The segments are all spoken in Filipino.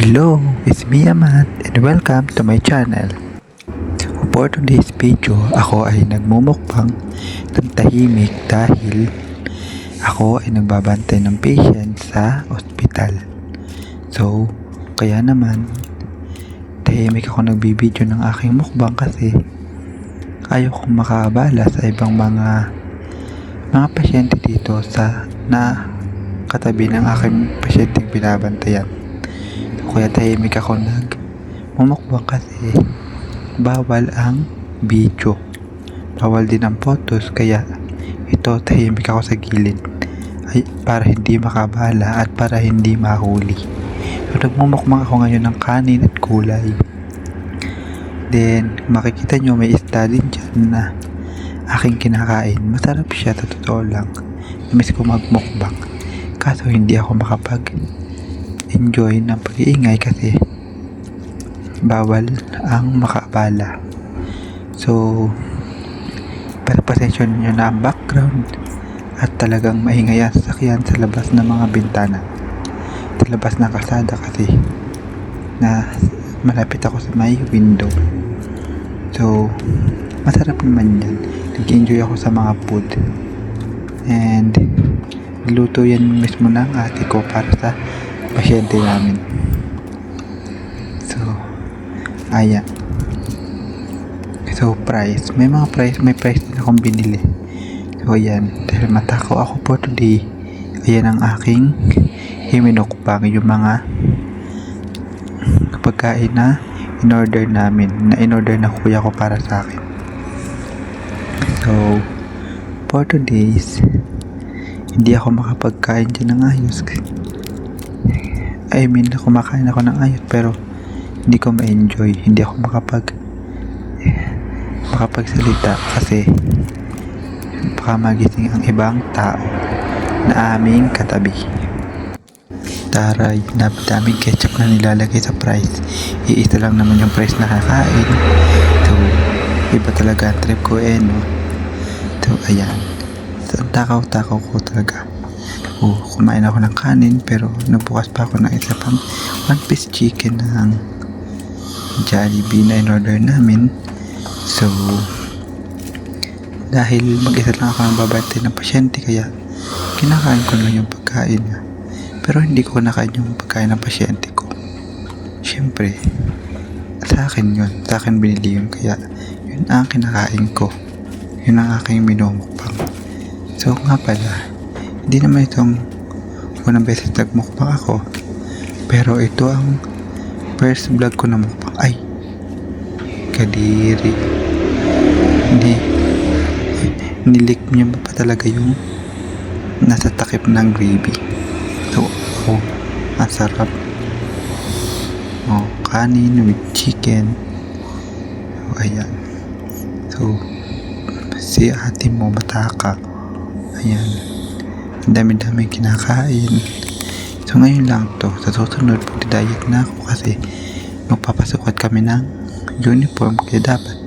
Hello, it's me Amat and welcome to my channel. For today's video, ako ay nagmumukbang ng tahimik dahil ako ay nagbabantay ng patient sa ospital. So, kaya naman, tahimik ako nagbibideo ng aking mukbang kasi ayaw kong makaabala sa ibang mga pasyente dito na katabi ng aking pasyenteng binabantayan. Kaya tahimik ako nagmumukbang kasi bawal ang video, bawal din ang photos, kaya ito tahimik ako sa gilid para hindi makabala at para hindi mahuli. So nagmumukbang ako ngayon ng kanin at gulay. Then makikita nyo may isda din dyan na aking kinakain. Masarap siya, sa totoo lang. Namiss ko magmukbang, kaso hindi ako enjoy ng pag-iingay kasi bawal ang makabala. So pasensya nyo na ang background at talagang maingay ang sasakyan sa labas ng mga bintana, sa labas ng kalsada kasi na malapit ako sa may window. So masarap naman yan, nag-enjoy ako sa mga food and niluto yan mismo ng ate ko para sa pasyente namin. So ayan. So price, may price din akong binili. So ayan, dahil matakaw ako for today, ayan ang aking himinukbang, yung mga pagkain na in-order na kuya ko para sa akin. So for today's, hindi ako makapagkain dyan ng ayos. Kumakain ako ng ayos pero hindi ko ma-enjoy, hindi ako makapagsalita kasi baka magising ang ibang tao na aming katabi. Taray, daming ketchup na nilalagay sa price. Iisa lang naman yung price na kakain. So iba talaga ang trip ko no. So ayan, so, takaw ko talaga. Kumain ako ng kanin pero nabukas pa ako ng isa pang 1-piece chicken ng Jollibee na in-order namin. So dahil mag-isa lang ako ng babantay ng pasyente, kaya kinakain ko lang yung pagkain niya, pero hindi ko nakain yung pagkain ng pasyente ko. Syempre sa akin binili yun, kaya yun ang kinakain ko, yun ang aking minumukbang. So nga pala, hindi naman itong unang beses nagmukbang ako, pero ito ang first vlog ko na mukbang. Ay, kadiri, nilik niya pa talaga yung nasa takip ng gravy. So ang sarap. Kanin with chicken. So ayan. So si ate mo mataka, ayan, ang dami kinakain. So ngayon lang to, sa susunod diet na ako kasi magpapasukat kami ng uniform, kaya dapat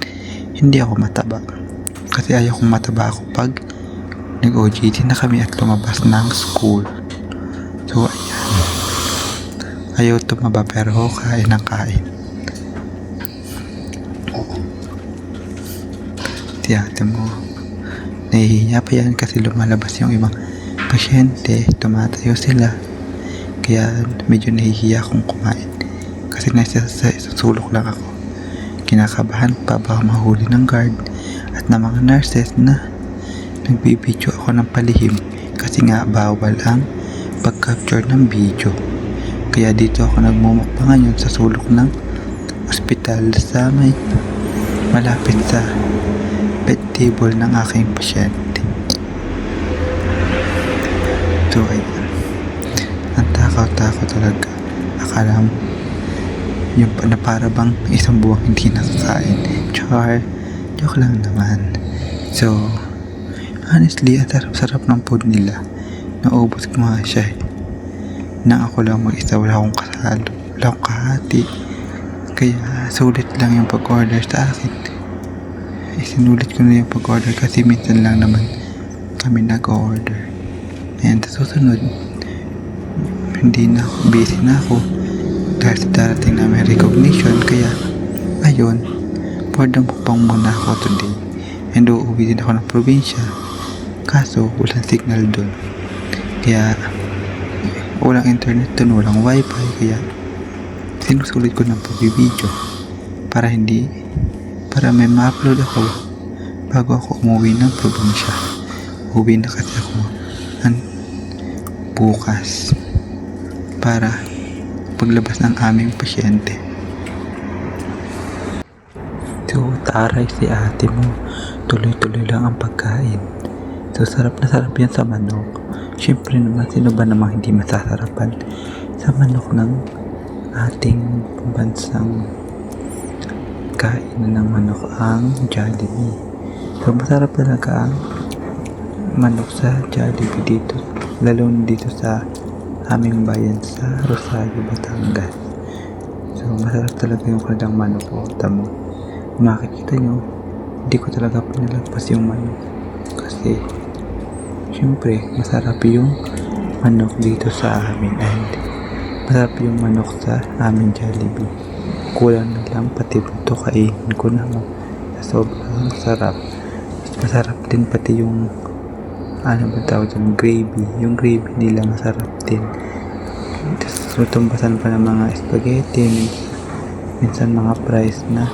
hindi ako mataba kasi ayaw kong mataba ako pag nag-OJT na kami at lumabas ng school. So ayan, ayaw tumaba pero kain ng kain. Ate mo nahihiya pa yan kasi lumalabas yung ibang pasyente, tumatayo sila, kaya medyo nahihiya akong kumain kasi nasa sulok lang ako. Kinakabahan pa baka mahuli ng guard at ng mga nurses na nagbibideo ako ng palihim kasi nga bawal ang pag-capture ng video. Kaya dito ako nagmumukbang ngayon sa sulok ng ospital sa may malapit sa bed table ng aking pasyente. So ayan, ang takaw talaga. Akala mo yung na para bang isang buwang hindi nakakain. Joke lang naman. So honestly, ang sarap ng food nila. Naubos ko nga siya nang ako lang mag-isa, wala akong kasalo, wala akong kahati, kaya sulit lang yung pag-order sa akin. Isinulit ko na yung pag-order kasi minsan lang naman kami nag-order. And sa susunod, hindi na ako, busy na ako, dahil sa darating namin recognition. Kaya ayun, for the mukbang muna ako today, and uuwi din ako ng probinsya, kaso walang signal dun, kaya walang internet dun, walang wifi, kaya sinusulit ko ng pagbibideo para may ma-upload ako bago ako umuwi ng probinsya. Uwi na kasi ako bukas para paglabas ng aming pasyente. So, taray si ate mo, tuloy-tuloy lang ang pagkain. So, sarap na sarap yan sa manok. Siyempre naman, sino ba namang hindi masasarapan sa manok ng ating pambansang kain ng manok, ang Jollibee. So, masarap talaga ang manok sa Jollibee dito, lalo dito sa aming bayan sa Rosario, Batangas. So, masarap talaga yung kanilang manok. Tamo, makikita nyo, hindi ko talaga pinalagpas yung manok kasi syempre masarap yung manok dito sa amin, and masarap yung manok sa aming Jollibee. Kulang na lang pati buto, kainin ko na mo sa sobrang sarap. Masarap din pati yung gravy. Yung gravy nila masarap din. Tapos tumbasan pa ng mga spaghetti, minsan mga fries na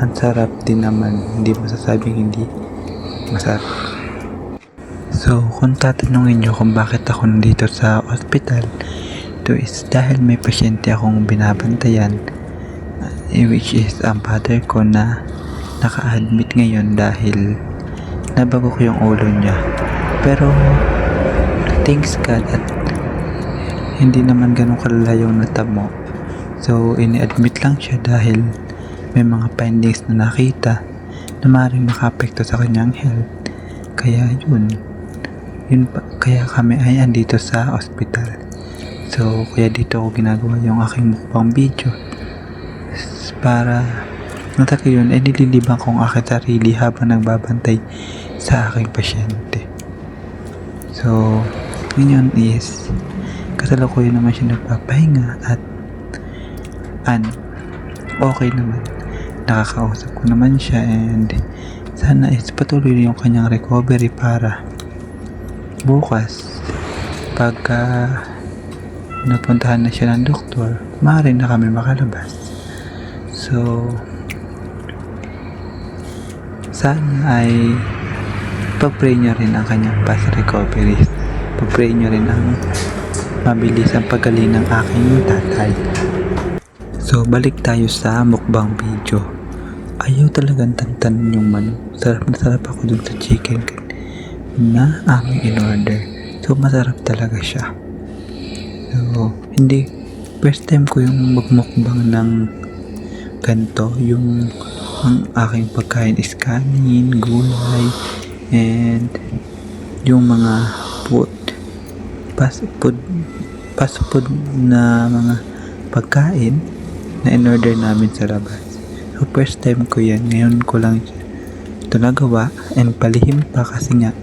ang sarap din naman. Hindi masasabing hindi masarap. So, kung tatanungin nyo kung bakit ako nandito sa hospital, ito is dahil may pasyente akong binabantayan, which is ang father ko na naka-admit ngayon dahil nabago ko yung ulo niya. Pero thanks God at hindi naman ganun kalala yung natamo. So, ini-admit lang siya dahil may mga findings na nakita na maaaring maka-apekto sa kanyang health. Kaya kaya kami ay andito sa hospital. So, kaya dito ako ginagawa yung aking mukbang video para nataka yun ay nililibang kong aking sarili habang nagbabantay sa aking pasyente. So, ngayon is kasalukuyan naman siya nagpapahinga at okay naman. Nakakausap ko naman siya, and sana is patuloy yung kanyang recovery para bukas pagka napuntahan na siya ng doktor, maaari na kami makalabas. So, sana ay pag-pray nyo rin ang kanyang fast recovery. Pag-pray nyo rin ang mabilis ang pagaling ng aking tatay. So, balik tayo sa mukbang video. Ayaw talagang tantan yung manok. Sarap na sarap ako dun sa chicken na aming in-order. So, masarap talaga siya. So, first time ko yung magmukbang ng ganito. Yung ang aking pagkain is kanin, gulay, and yung mga fast food na mga pagkain na in-order namin sa labas. So, first time ko yan. Ngayon ko lang ito nagawa, and palihim pa kasi nga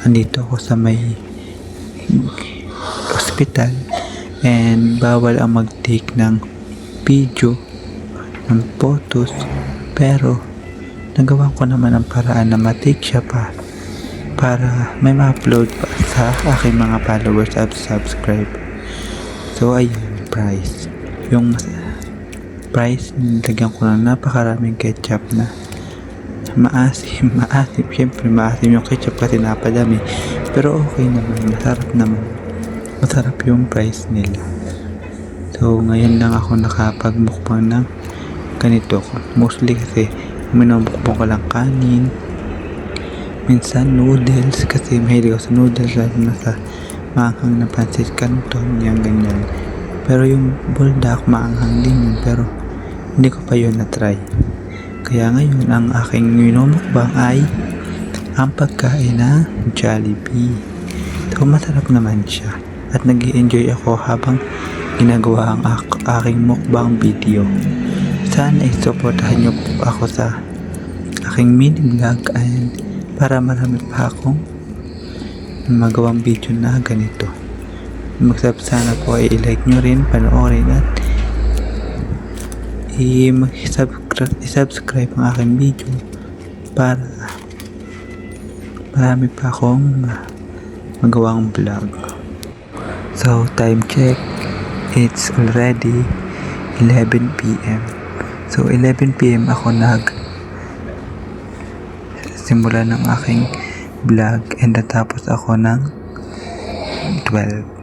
andito ako sa may hospital and bawal ang mag-take ng video, ng photos, pero nagawa ko naman ang paraan na ma-take siya pa para may ma-upload pa sa aking mga followers at subscribe. So, ayun, price. Yung price, nilagyan ko ng napakaraming ketchup na maasim. Siyempre, maasim yung ketchup kasi napadami. Pero okay naman, masarap yung price nila. So, ngayon lang ako nakapagmukbang ng ganito. Mostly kasi minumukbang ko lang kanin, minsan noodles kasi mahilig ako sa noodles, lalo na sa maanghang na pancit canton, yung ganyan. Pero yung buldak maanghang din yun, pero hindi ko pa yun na-try. Kaya ngayon ang aking minumukbang ay ang pagkain na Jollibee. So, masarap naman siya at nag-i-enjoy ako habang ginagawa ang aking mukbang video. Sana i-supportahan nyo po ako sa aking mini vlog, and para marami pa akong magawang video na ganito. Sana po ay i-like nyo rin, panoorin, at i-subscribe ang aking video para marami pa akong magawang vlog. So, time check. It's already 11 p.m. So, 11 p.m. ako simula ng aking vlog and natapos ako ng 12.